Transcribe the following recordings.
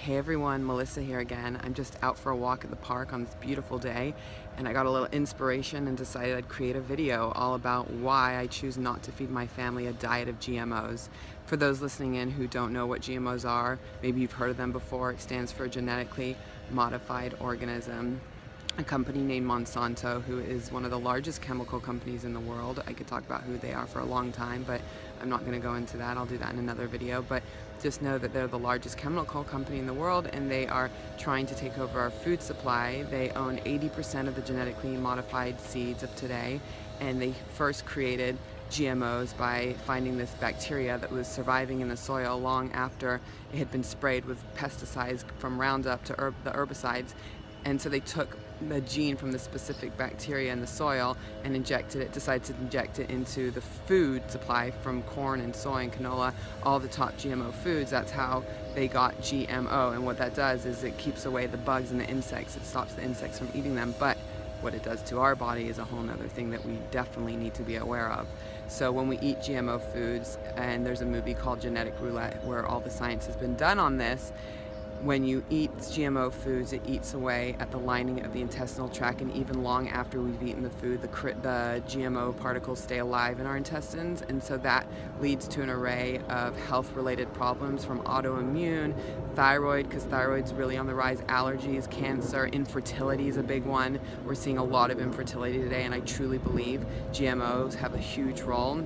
Hey everyone, Melissa here again. I'm just out for a walk at the park on this beautiful day, and I got a little inspiration and decided I'd create a video all about why I choose not to feed my family a diet of GMOs. For those listening in who don't know what GMOs are, maybe you've heard of them before. It stands for genetically modified organism. A company named Monsanto, who is one of the largest chemical companies in the world. I could talk about who they are for a long time, but I'm not going to go into that. I'll do that in another video. But just know that they're the largest chemical company in the world, and they are trying to take over our food supply. They own 80% of the genetically modified seeds of today, and they first created GMOs by finding this bacteria that was surviving in the soil long after it had been sprayed with pesticides from Roundup to the herbicides. And so they took the gene from the specific bacteria in the soil and decided to inject it into the food supply from corn and soy and canola, all the top GMO foods. That's how they got GMO. And what that does is it keeps away the bugs and the insects. It stops the insects from eating them. But what it does to our body is a whole nother thing that we definitely need to be aware of. So when we eat GMO foods, and there's a movie called Genetic Roulette where all the science has been done on this, when you eat GMO foods, it eats away at the lining of the intestinal tract, and even long after we've eaten the food, the GMO particles stay alive in our intestines, and so that leads to an array of health-related problems from autoimmune, thyroid, because thyroid's really on the rise, allergies, cancer, infertility is a big one. We're seeing a lot of infertility today, and I truly believe GMOs have a huge role.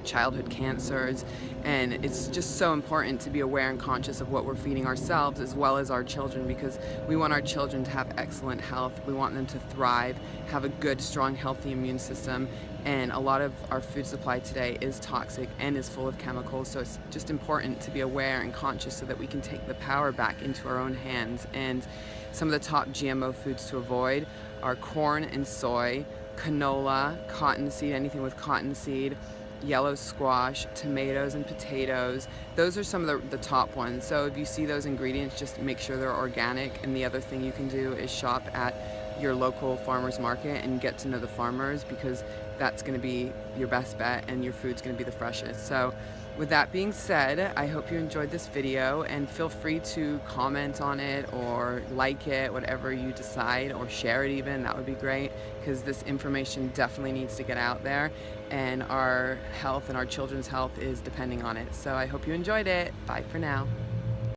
Childhood cancers, and it's just so important to be aware and conscious of what we're feeding ourselves as well as our children, because we want our children to have excellent health. We want them to thrive, have a good, strong, healthy immune system, and a lot of our food supply today is toxic and is full of chemicals, so it's just important to be aware and conscious so that we can take the power back into our own hands. And some of the top GMO foods to avoid are corn and soy, canola, cottonseed, anything with cottonseed, yellow squash, tomatoes and potatoes. Those are some of the top ones. So if you see those ingredients, just make sure they're organic. And the other thing you can do is shop at your local farmers market and get to know the farmers, because that's going to be your best bet and your food's going to be the freshest. So with that being said, I hope you enjoyed this video, and feel free to comment on it or like it, whatever you decide, or share it even. That would be great, because this information definitely needs to get out there, and our health and our children's health is depending on it. So I hope you enjoyed it. Bye for now.